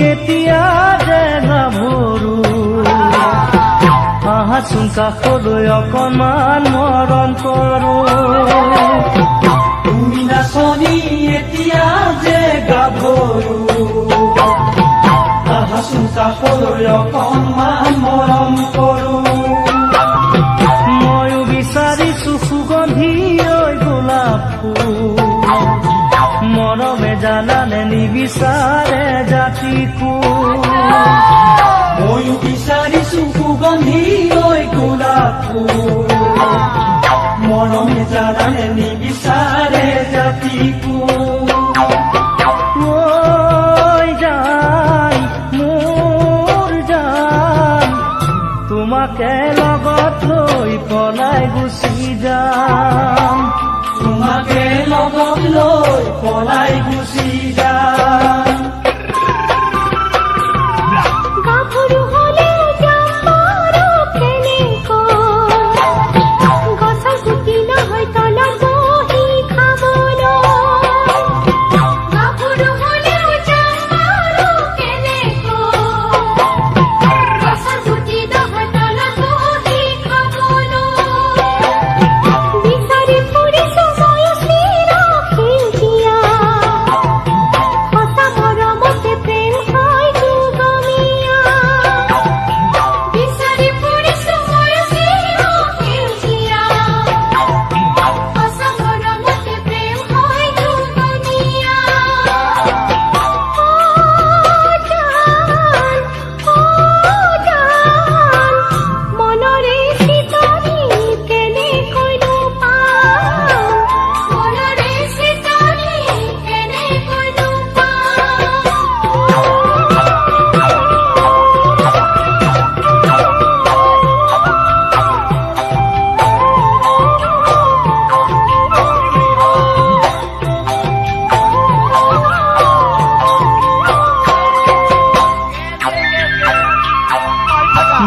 এতিয়া যে গাভৰু আহাচোন কাষলৈ অকণমান মৰম কৰো তুমি নাচনি এতিয়া যে গাভৰু আহাচোন কাষলৈ অকণমান মৰম কৰো ময়ো বিচাৰিছো সুগন্ধি ঐ গোলাপ ফুল মৰমে জানানে নিবিচাৰে জাতি কুল ময়ো বিচাৰিছো সুগন্ধি ঐ গোলাপ ফুল মৰমে জানানে নিবিচাৰে জাতি কুল ঐ জান মোৰ জান তোমাকে লগত লৈ পলাই গুচি যাম তোমাকে লগত লৈ পলাই গুচি যাম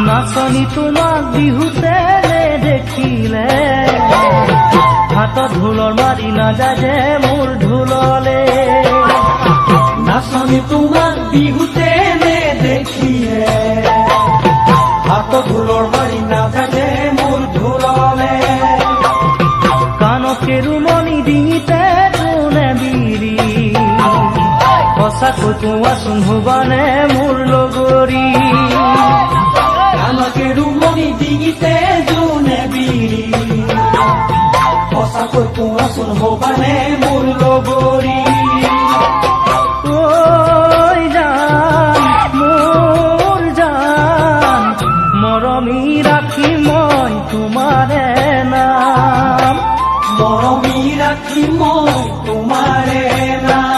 নাচনি তোমাক বিহুতে দেখিলে হাতত ঢোলৰ মাৰি নাযায় যে মোৰ ঢোললে নাচনি তোমাক বিহুতে দেখিলে হাতত ঢোলৰ মাৰি নাযায় মোৰ ঢোললে কাণকে ৰুমনি ডিঙিতে তোনে বিৰি সঁচাকৈ কোৱাচোন হবানে মোৰ লগৰী কাণকে ৰুমনি ডিঙিতে জোনে বিৰি সঁচাকৈ কোৱাচোন হবানে মোৰ লগৰী ঐ জান মোৰ জান মৰমি ৰাখি মই তোমাৰে নাম মৰমি ৰাখি মই তোমাৰে নাম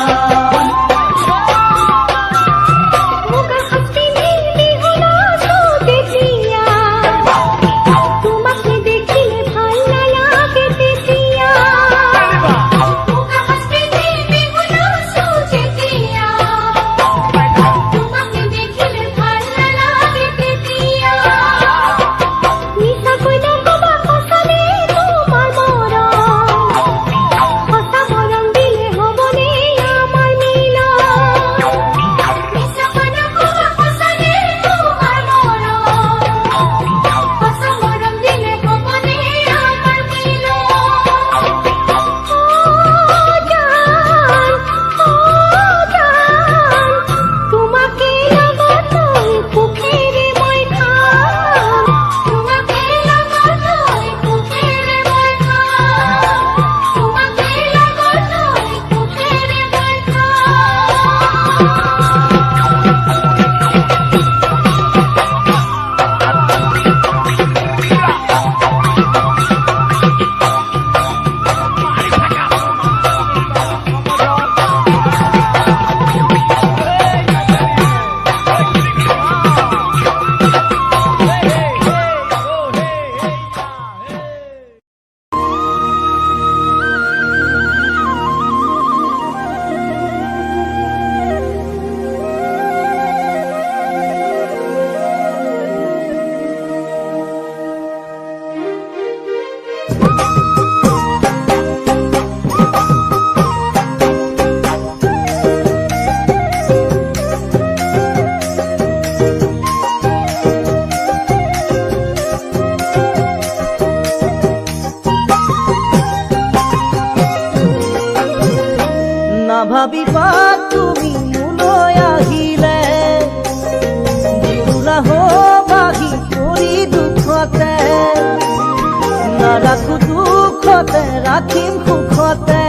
ৰাখিম সুখতে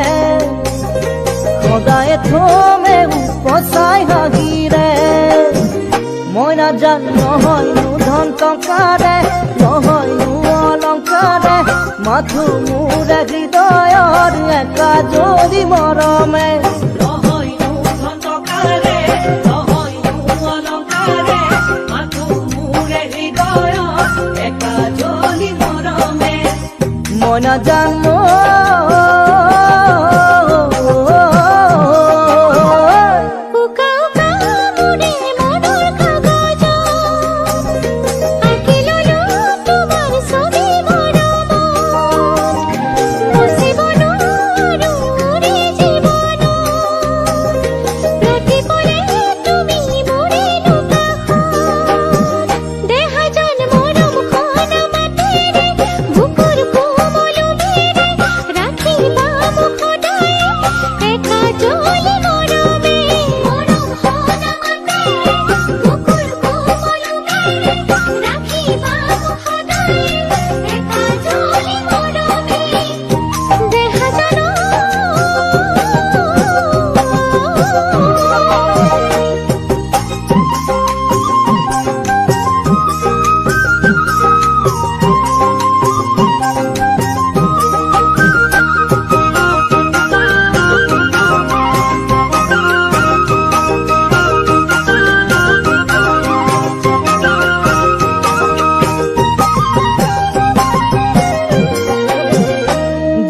সদায় থমে উপচাই হাঁহিৰে মই নাজানো নহয়নো ধন টকাৰে নহয়নো অলংকাৰে মাথো মোৰে হৃদয়ৰ একাজলি মৰমে নহয়নো ধন টকাৰে নহয়নো অলংকাৰে মাথো মোৰে হৃদয়ত একাজলি মৰমে মই নাজানো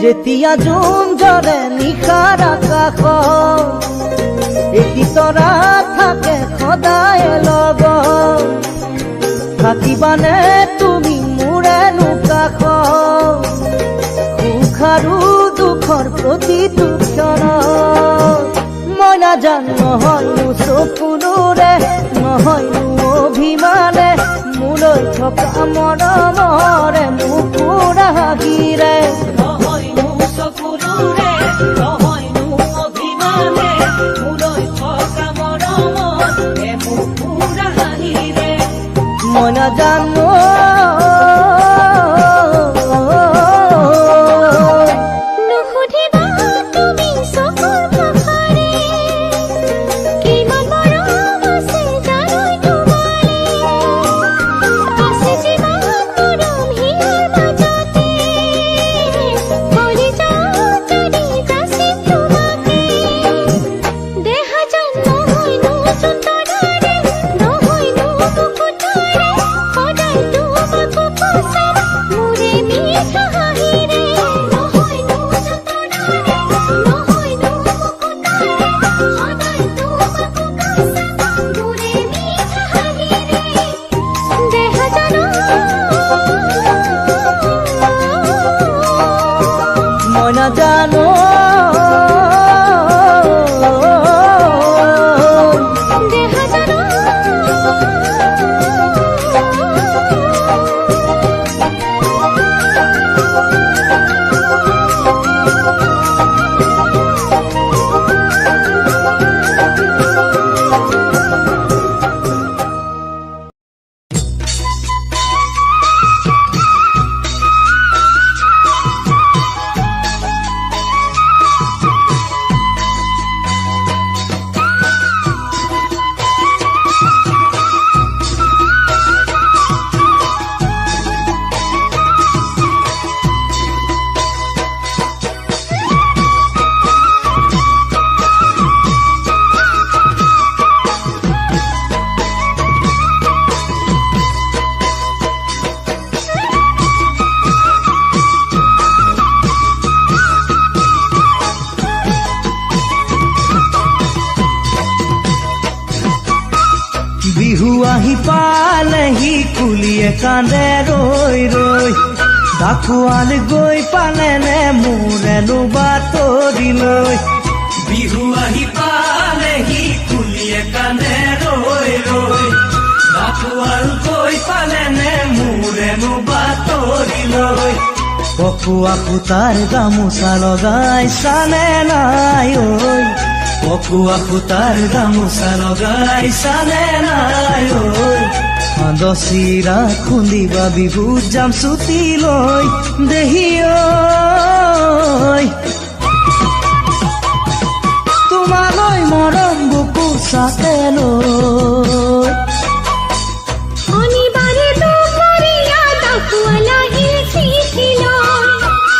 যেতিয়া জোন জ্বলে নিশাৰ আকাশ এটি তৰা থাকে সদায় লগত থাকিবানে তুমি মোৰেনো কাষ সুখ আৰু দুখৰ প্ৰতিটো ক্ষণত মই নাজানো নহয়নো চকুলোৰে নহয়নো অভিমানে মোলৈ থকা মৰমৰে মুকুৰা হাঁহিৰে নহয়নো চকুলোৰে নহয়নো অভিমানে মোলৈ থকা মৰমত মুকুৰা হাঁহিৰে মই নাজানো মই নাজানো বিহু আহি পালেহি কুলিয়ে কান্দে ৰৈ ৰৈ কাকুৱাল গৈ পালেনে মোৰেনো বাতৰি লৈ বিহু আহি পালেহি কুলিয়ে কান্দে ৰৈ ৰৈ কাকুৱাল গৈ পালেনে মোৰেনো বাতৰি লৈ পকুৱা সূতাৰ গামোচা লগাইছানে নাই ঐ পকুৱা সূতাৰ গামোচা লগাইছানে নাই ঐ দচিৰা খুন্দিবা বিহুত যাম ছুটি লৈ দেহি ঐ তোমালৈ মৰম বুকু চাতে লৈ শনিবাৰে দুপৰীয়া ডাকুৱালা হিল চিঠিলৈ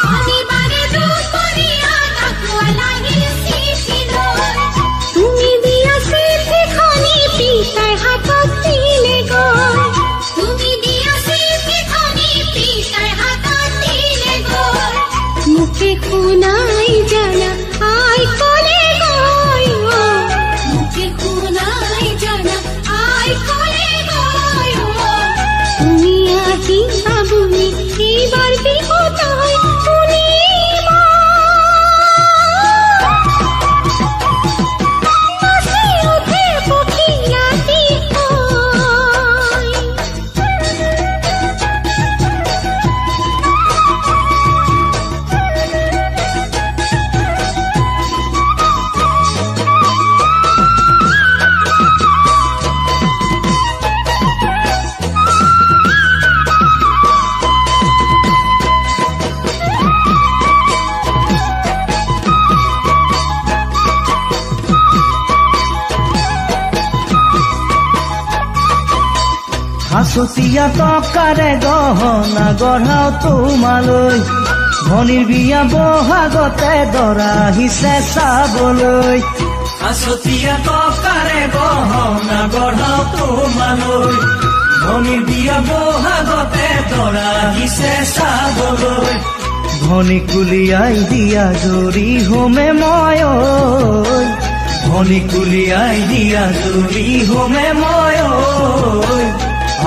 শনিবাৰে দুপৰীয়া ডাকুৱালা হিল চিঠিলৈ তুমি দিয়া চিঠিখনি পিতাই হাতত দিলেগৈ তুমি দিয়া চিঠিখনি পিতাই হাতত দিলেগৈ মুখে শুনাই জানা আই ক'লে গৈ মুখে শুনাই জানা আই ক'লে গৈ তুমি আহিবা বুলি এইবাৰ বিহুতাই শুনিবা নাচি উঠে পক্ষী ৰাতি হৈ হাঁচতীয়া টকাৰে গহনা গঢ়াও তোমালৈ ভনীৰ বিয়া বহাগতে দৰা আহিছে চাবলৈ হাঁচতীয়া টকাৰে গহনা গঢ়াও তোমালৈ ভনীৰ বিয়া বহাগতে দৰা আহিছে চাবলৈ ভনী কুলিয়াই দিয়া জৰি হোমে মই ঐ ভনী কুলিয়াই দিয়া জৰি হোমে মই ঐ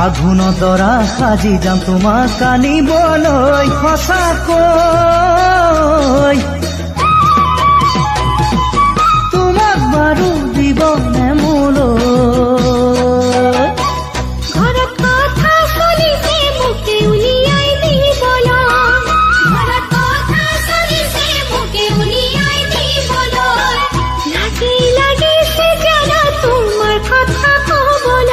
আঘোণ দৰা সাজি যাম তোমাক আনিবলৈ সঁচাকৈ তোমাক বাৰু দিবনে মোলৈ ঘৰত কথা চলিছে মোকে উলিয়াই দিবলৈ ঘৰত কথা চলিছে মোকে উলিয়াই দিবলৈ লাজি লাগিছে জানা তোমাৰ কথা ক'বলৈ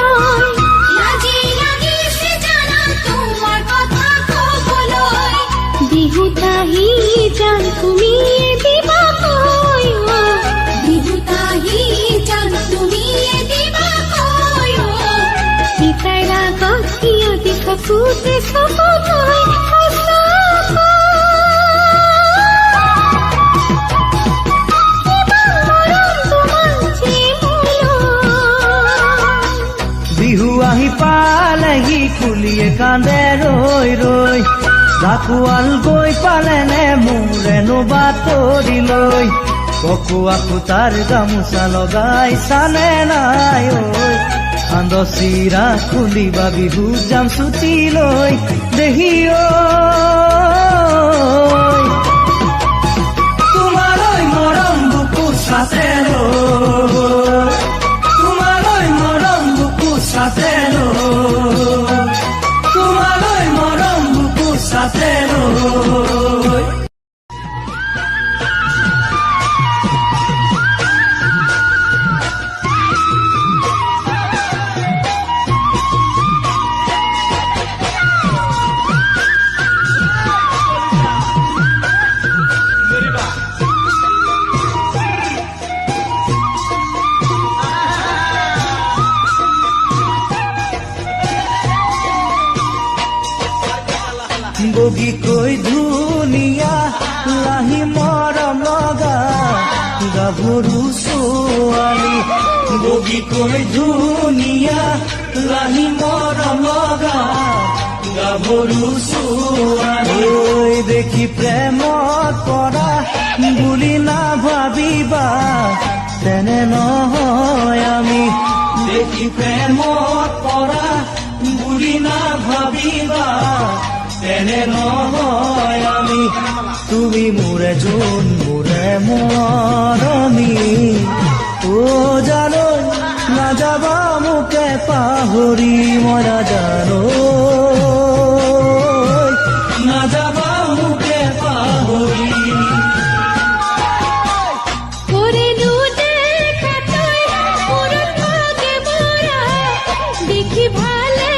লাজি লাগিছে জানা তোমাৰ কথা ক'বলৈ বিহুত আহি জান তুমি দিবা কৈ বিহুত আহি জান তুমি দিবা কৈ পিতাই ৰাগত সিয়তি চকুতে চকুকৈ বিহু আহি পালেহি কুলিয়ে কান্দে ৰৈ ৰৈ ডাকুৱাল গৈ পালেনে মোৰেনো বাতৰি লৈ ককুৱা খুটাৰ গামোচা লগাই চানে নাই ঐ দচিৰা খুন্দিবা বিহুত যাম ছুটি লৈ দেহি ঐ তোমালৈ মৰম বুকু চাতে লৈ তোমালৈ মৰম বুকু চাতে লৈ তোমালৈ মৰম বুকু চাতে লৈ বগীকৈ ধুনীয়া লাহি মৰম লগা গাভৰু ছোৱালী বগীকৈ ধুনীয়া লাহি মৰম লগা গাভৰু ছোৱালী দেখি প্ৰেমত পৰা বুলি নাভাবিবা তেনে নহয় আমি দেখি প্ৰেমত পৰা বুলি নাভাবিবা তেনে নহয় আমি তুমি মোৰে জোন মোৰে মৰমী ও জানো নাযাবা মোকে পাহৰি মই নাজানো নাযাবা মোকে পাহৰি ওৰেনু দেখা তুই পুৰনো কে মোৰা দেখি ভালে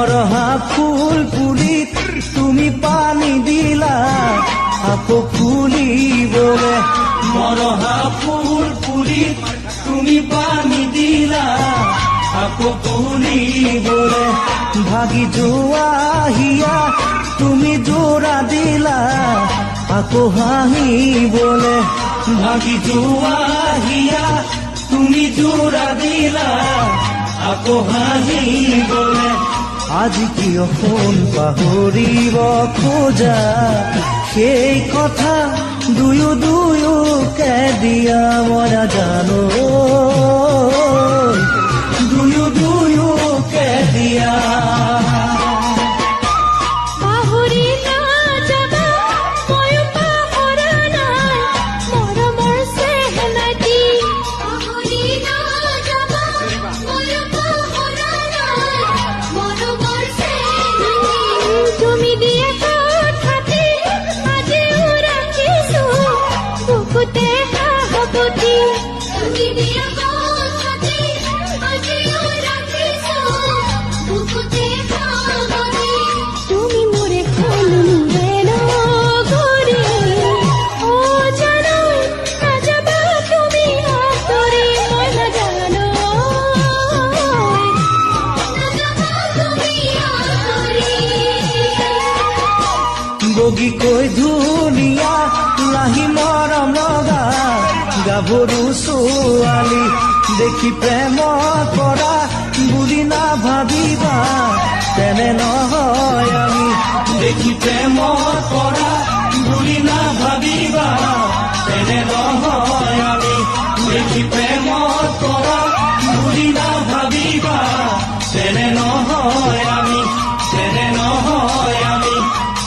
মৰহা ফুল পুলিত তুমি পানী দিলা আকৌ ফুলিবলে মৰহা ফুল পুলিত তুমি পানী দিলা আকৌ ফুলিবলে ভাগি যোৱা হিয়া তুমি জোৰা দিলা আকৌ হাঁহিবলে ভাগি যোৱা হিয়া তুমি জোৰা দিলা আকৌ হাঁহিবলে আজি কিয় ফোন পাহৰিব খোজা সেই কথা দুয়োকে দিয়া মই নাজানো দুয়োকে দিয়া পাহৰি নাযাবা ময়ো পাহৰা নাই মৰমৰ চেহেনাটি পাহৰি নাযাবা ময়ো পাহৰা নাই মৰমৰ চেহেনাটি তুমি দিয়া কথাটি আজিও ৰাখিছো বুকুতে সাহসতি তুমি দিয়া কথাটি আজিও ৰাখিছো বুকুতে সাহসতি তুমি মোরে খুলবে নগরে ও জানো না যাবা তুমি আতরে মই না জানো না যাবা তুমি আতরে বগীকৈ ধুনীয়া লাহি মৰম লগা গাভৰু ছোৱালী দেখি প্ৰেম কৰা বুলি নাভাবিবা তেনে নহয় আমি দেখি প্ৰেম কৰা বুলি নাভাবিবা তেনে নহয় আমি দেখি প্ৰেম কৰা বুলি নাভাবিবা তেনে নহয় আমি তেনে নহয় আমি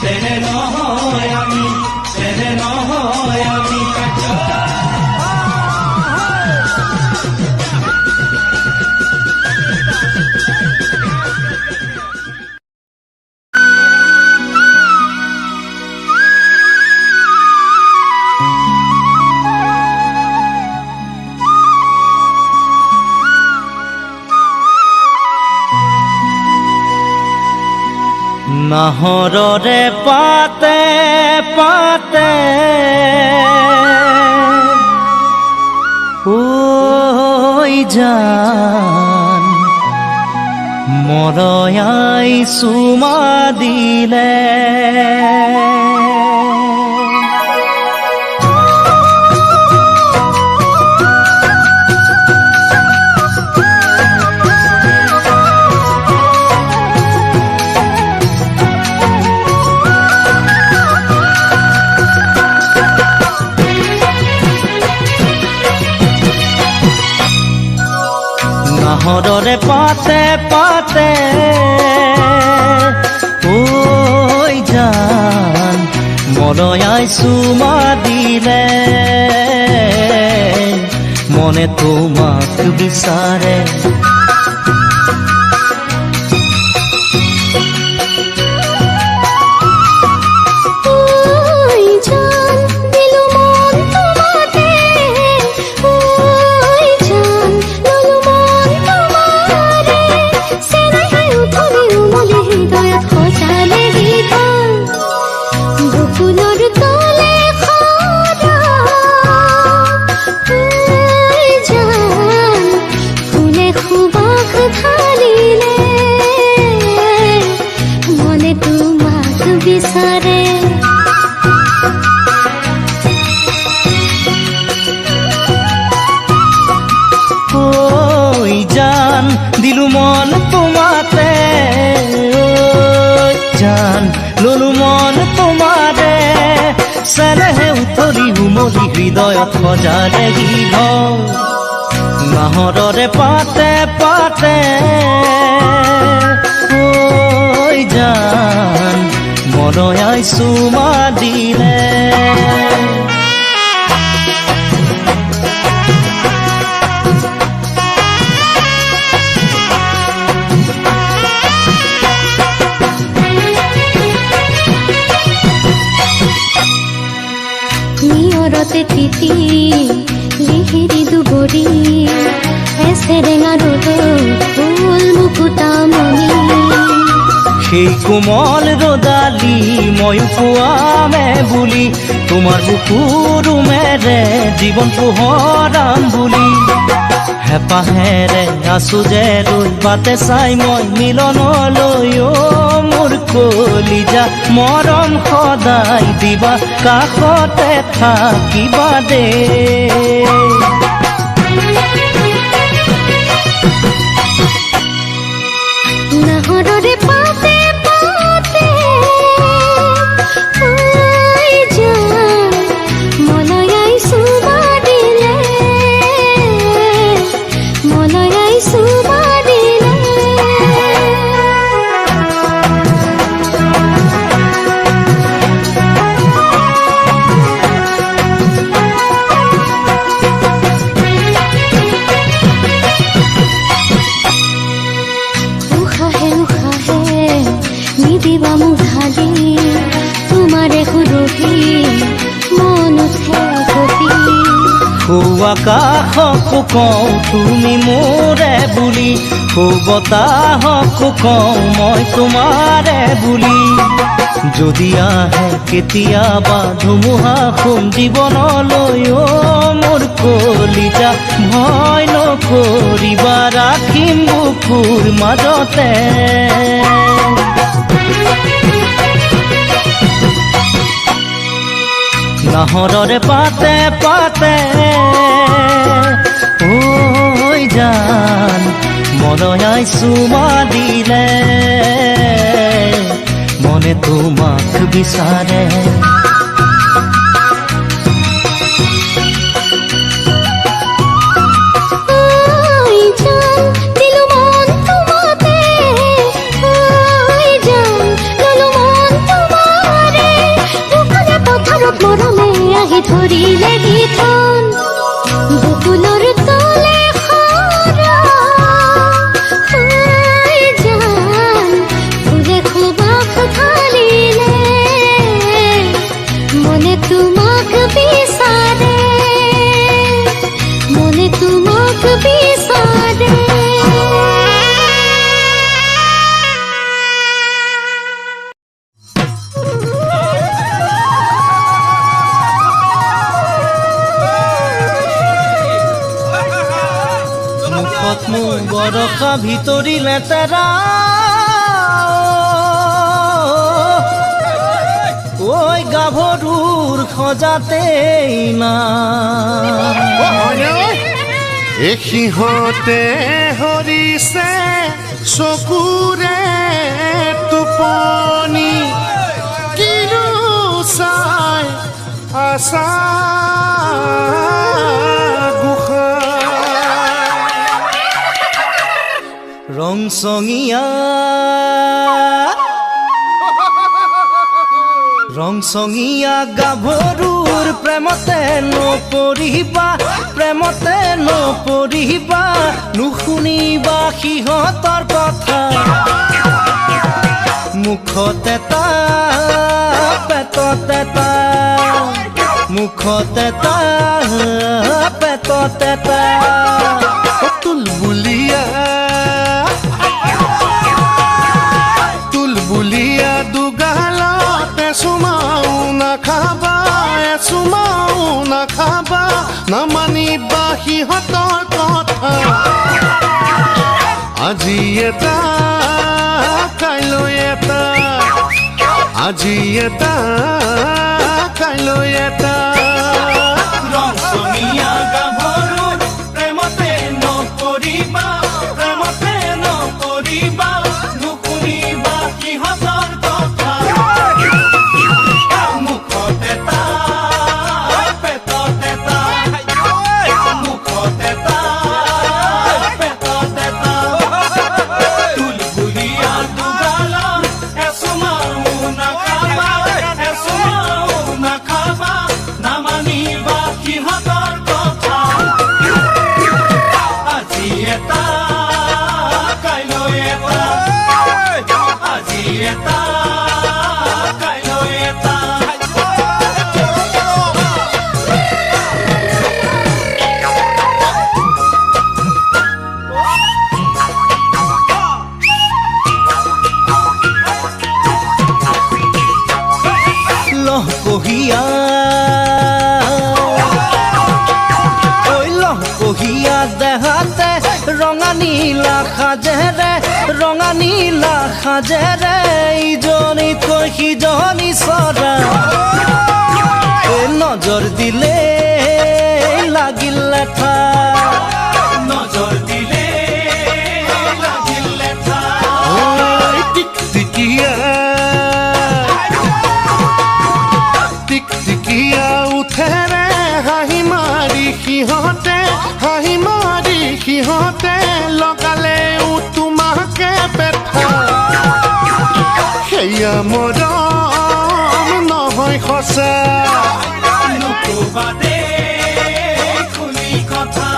তেনে নহয় আমি তেনে নহয় আমি নাহৰৰে পাতে পাতে ঐ জান মৰয়াই চুমা দিলে নাহৰৰে পাতে পাতে ঐ জান মৰয়াই চুমা দিলে মনে তোমাক বিচাৰে ওই জান দিলো মন তোমাতে ওই জান ললো মন তোমাৰে সেনাই উঠলি উমলি হৃদয়ত সজালে গীতন বকুলৰ তলে খৰা ওই জান ফুলে সুবাস ঢালিলে মনে তোমাক বিচাৰে ঐ জান দিলু মন তোমাতে ঐ জান ললু মন তোমাৰে চেনেহে উতলি উমলি হৃদয়ত সজালে গীত নাহৰৰে পাতে পাতে ঐ জান মৰয়াই চুমা দিলে নিয়ৰতে তিতি লিহিৰি দুবৰি এছেৰেঙা ৰ'দত ফুল মুকুতা মণি সেই কোমল ৰদালি ময়ো পোৱামে বুলি তোমাৰ বুকুৰুমেৰে জীৱন পোহৰাম বুলি হেঁপাহেৰে আছো যে ৰৈ বাটে চাই মই মিলনলৈ অ' মোৰ কলিজা মৰম সদায় দিবা কাষতে থাকিবা দে নাহৰৰে পাতে পাতে আই যান মলৈ আইছো বাদিলে মলৈ আইছো বাদিলে নিদিবা মোক ঢালি তোমাৰে সুৰভি মন উঠে কপি আকাশকো কওঁ তুমি মোৰে বুলি বতাহকো কওঁ মই তোমাৰে বুলি যদি আহে কেতিয়াবা ধুমুহা সোণ জীৱনলৈ অ' মোৰ কলিজা ভয় নকৰিবা ৰাখিম বুকুৰ মাজতে নাহৰৰে পাতে পাতে ঐ জান মলৈ আইছো মাদিলে মনে তোমাক বিচাৰে আই জান দিলো মন তোমাতে আই জান ললো মন তোমাৰে বুকুলে পথাৰত মৰমে আহি ধৰিলে গীতন বুকুলৰ তলে খৰা আই জান ফুলে খুবাক ঢালিলে মনে তোমাক বিচাৰে মনে তোমাক বিচাৰে মুখত মোৰ বৰষা ভিতৰি লেতেৰা ঐ গাভৰুৰ সজাতেই না এই সিহঁতে হৰিছে চকুৰে টোপনি কিনো চাই আছা ৰং চঙীয়া ৰং চঙীয়া গাভৰুৰ প্ৰেমতে নপৰিবা প্ৰেমতে নপৰিবা নুশুনিবা সিহঁতৰ কথা মুখতে তা পেটতে তা মুখতে তা পেটতে তা তুলবুলীয়া দুগালতে চুমাও নাখাবা নামানিবা সিহঁতৰ কথা আজি এটা কাইলৈ এটা আজি এটা কাইলৈ এটা Esuma কহিয়া ঐ লহ কহিয়া দেহাতে ৰঙা নীলা সাজেৰে ইজনীতকৈ সিজনী চৰা নজৰ দিলে লাগিল লেঠা নজৰ দিলে লাগিল লেঠা টিকটিকিয়া উঠেৰে হাঁহি মাৰি সিহঁতে লগালে তোমাকে পেঠা সেয়া মৰম নহয় সঁচা নকবা দেই খুলি কথা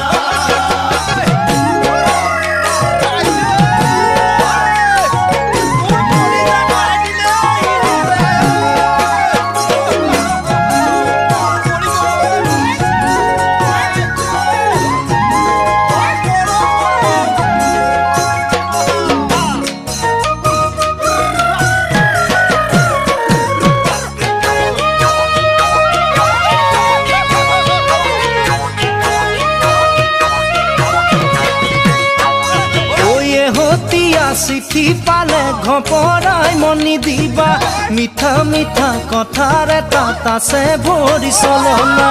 চিঠি পালে ঘপৰাই মনি দিবা মিঠা মিঠা কথাৰ তাত আছে ভৰি চলনা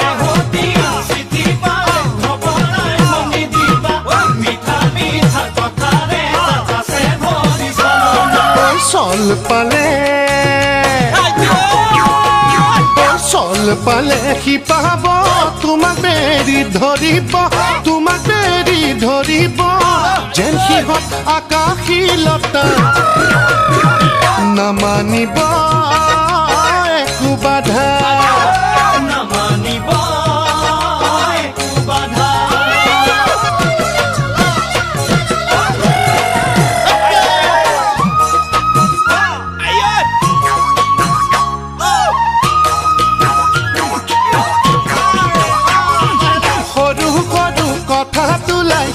এহতীয়া চিঠি পালে খবৰাই মনি দিবা মিঠা মিঠা কথাৰে তাত আছে ভৰি চলনা চল পালে সি পাব তোমাক বেৰি ধৰিব যেন সিহঁত আকাশী লতা নামানিব একো বাধা নামানিব একো বাধা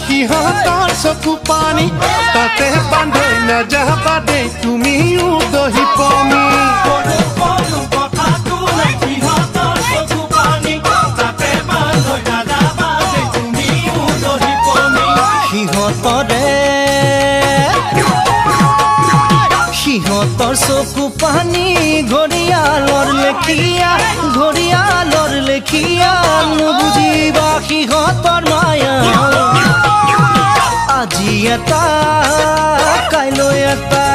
সিহঁতৰ চকু পানী তাতে বান্ধৈ নাযাবা দেই তুমিও দহি পমি সিহঁতৰ চকু পানী ঘৰিয়ালৰ লেখিয়া নুবুজিবা সিহঁতৰ মায়া আজি এটা কাইলৈ এটা